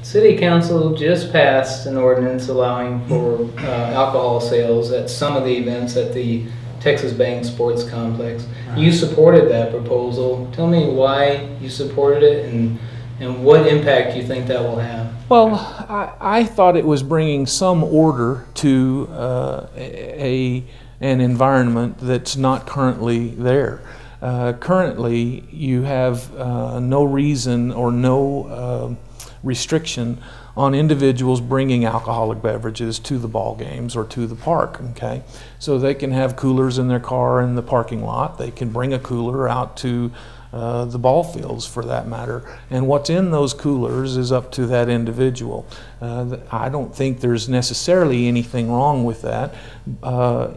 City Council just passed an ordinance allowing for alcohol sales at some of the events at the Texas Bank Sports Complex. Right. You supported that proposal. Tell me why you supported it and what impact you think that will have. Well, I thought it was bringing some order to an environment that's not currently there. Currently, you have no reason or no restriction on individuals bringing alcoholic beverages to the ball games or to the park. Okay, so they can have coolers in their car in the parking lot. They can bring a cooler out to the ball fields, for that matter, and what's in those coolers is up to that individual. I don't think there's necessarily anything wrong with that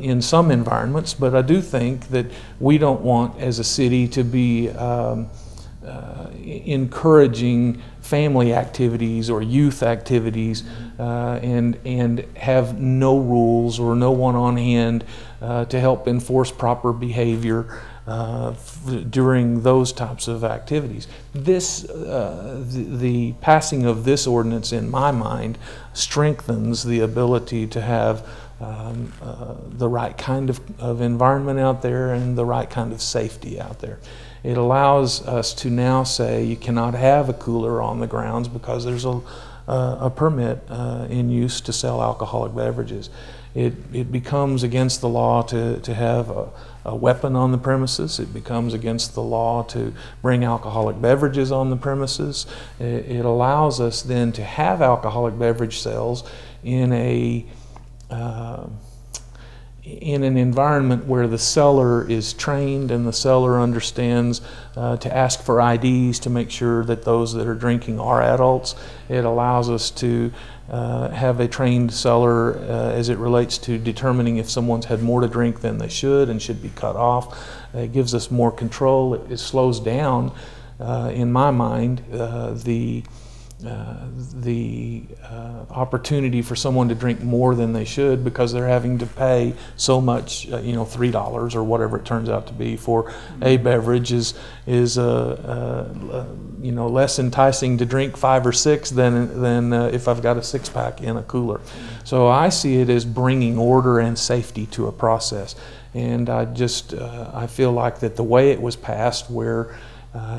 in some environments, but I do think that we don't want, as a city, to be encouraging family activities or youth activities and have no rules or no one on hand to help enforce proper behavior during those types of activities. The passing of this ordinance, in my mind, strengthens the ability to have the right kind of environment out there and the right kind of safety out there. It allows us to now say you cannot have a cooler on the grounds because there's a permit in use to sell alcoholic beverages. It becomes against the law to have a weapon on the premises. It becomes against the law to bring alcoholic beverages on the premises. It allows us then to have alcoholic beverage sales in an environment where the seller is trained and the seller understands to ask for IDs to make sure that those that are drinking are adults. It allows us to have a trained seller as it relates to determining if someone's had more to drink than they should and should be cut off. It gives us more control. It slows down, in my mind, the opportunity for someone to drink more than they should because they're having to pay so much, $3 or whatever it turns out to be for a beverage is less enticing to drink 5 or 6 than if I've got a 6-pack in a cooler. So I see it as bringing order and safety to a process, and I feel like that the way it was passed, where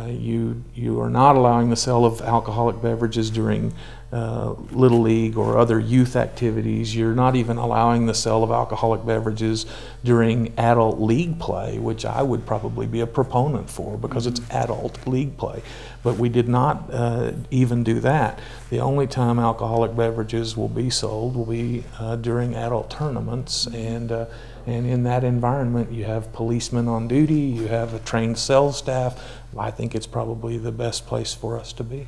you are not allowing the sale of alcoholic beverages during Little League or other youth activities. You're not even allowing the sale of alcoholic beverages during adult league play, which I would probably be a proponent for because it's adult league play. But we did not even do that. The only time alcoholic beverages will be sold will be during adult tournaments, and in that environment you have policemen on duty, you have a trained sales staff. I think it's probably the best place for us to be.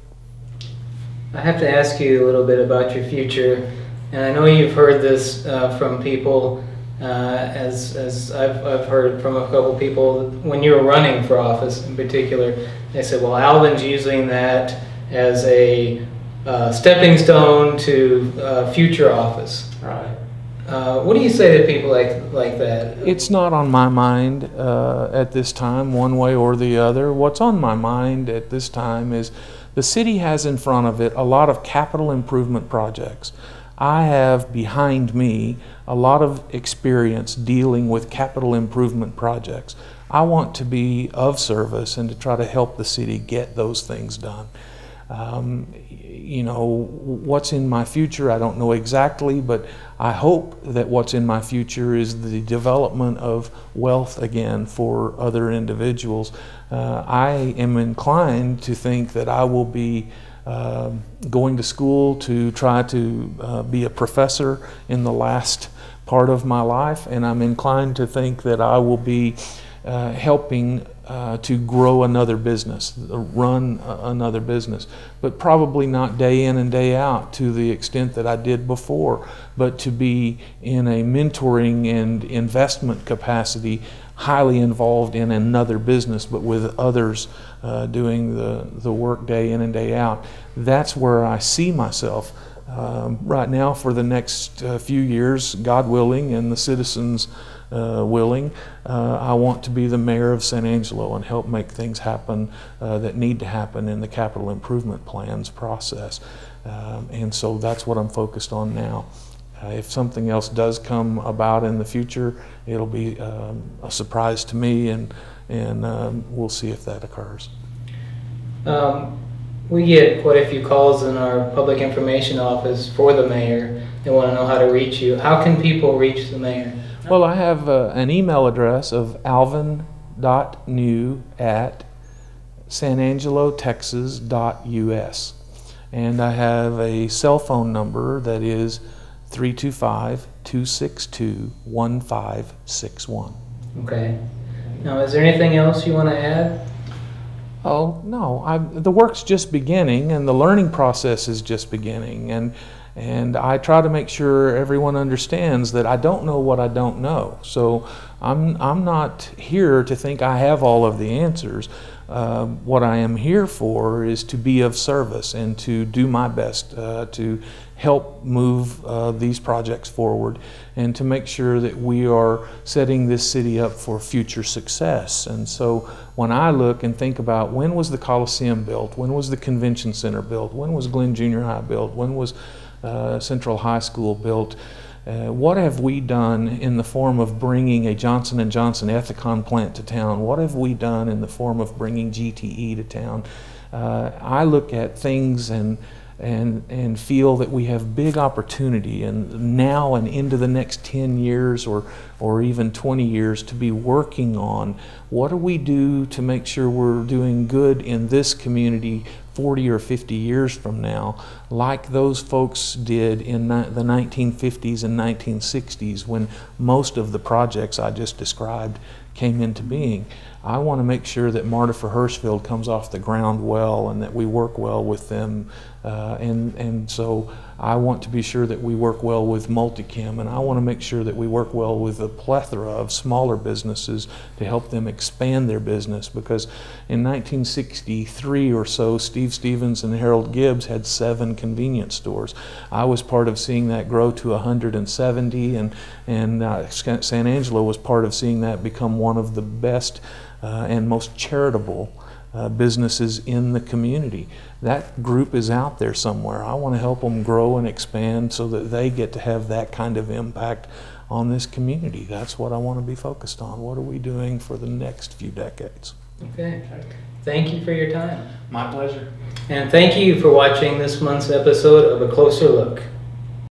I have to ask you a little bit about your future, and I know you've heard this from people, as I've heard from a couple people when you were running for office in particular. They said, well, Alvin's using that as a stepping stone to future office. Right. What do you say to people like that? It's not on my mind at this time, one way or the other. What's on my mind at this time is the city has in front of it a lot of capital improvement projects. I have behind me a lot of experience dealing with capital improvement projects. I want to be of service and to try to help the city get those things done. What's in my future, I don't know exactly, but I hope that what's in my future is the development of wealth again for other individuals. I am inclined to think that I will be going to school to try to be a professor in the last part of my life, and I'm inclined to think that I will be helping to grow another business, run another business, but probably not day in and day out to the extent that I did before, but to be in a mentoring and investment capacity, highly involved in another business, but with others doing the work day in and day out. That's where I see myself right now for the next few years, God willing, and the citizens willing. I want to be the mayor of San Angelo and help make things happen that need to happen in the capital improvement plans process. And so that's what I'm focused on now. If something else does come about in the future, it'll be a surprise to me, and we'll see if that occurs. We get quite a few calls in our public information office for the mayor. They want to know how to reach you. How can people reach the mayor? Well, I have an email address of alvin.new@sanangelotexas.us, and I have a cell phone number that is 325-262-1561. Okay. Now, is there anything else you want to add? Oh, no. The work's just beginning, and the learning process is just beginning. And I try to make sure everyone understands that I don't know what I don't know. So I'm not here to think I have all of the answers. What I am here for is to be of service and to do my best to help move these projects forward and to make sure that we are setting this city up for future success. And so when I look and think about when was the Coliseum built, when was the Convention Center built, when was Glenn Junior High built, when was Central High School built, what have we done in the form of bringing a Johnson & Johnson Ethicon plant to town? What have we done in the form of bringing GTE to town? I look at things and feel that we have big opportunity, and now and into the next 10 years or even 20 years to be working on what do we do to make sure we're doing good in this community 40 or 50 years from now, like those folks did in the 1950s and 1960s when most of the projects I just described came into being. I want to make sure that Marta for Hirschfield comes off the ground well and that we work well with them. And so I want to be sure that we work well with Multicam, and I want to make sure that we work well with a plethora of smaller businesses to help them expand their business, because in 1963 or so, Steve Stevens and Harold Gibbs had 7 convenience stores. I was part of seeing that grow to 170, and San Angelo was part of seeing that become one of the best and most charitable businesses in the community. That group is out there somewhere. I want to help them grow and expand so that they get to have that kind of impact on this community. That's what I want to be focused on. What are we doing for the next few decades? Okay. Thank you for your time. My pleasure. And thank you for watching this month's episode of A Closer Look.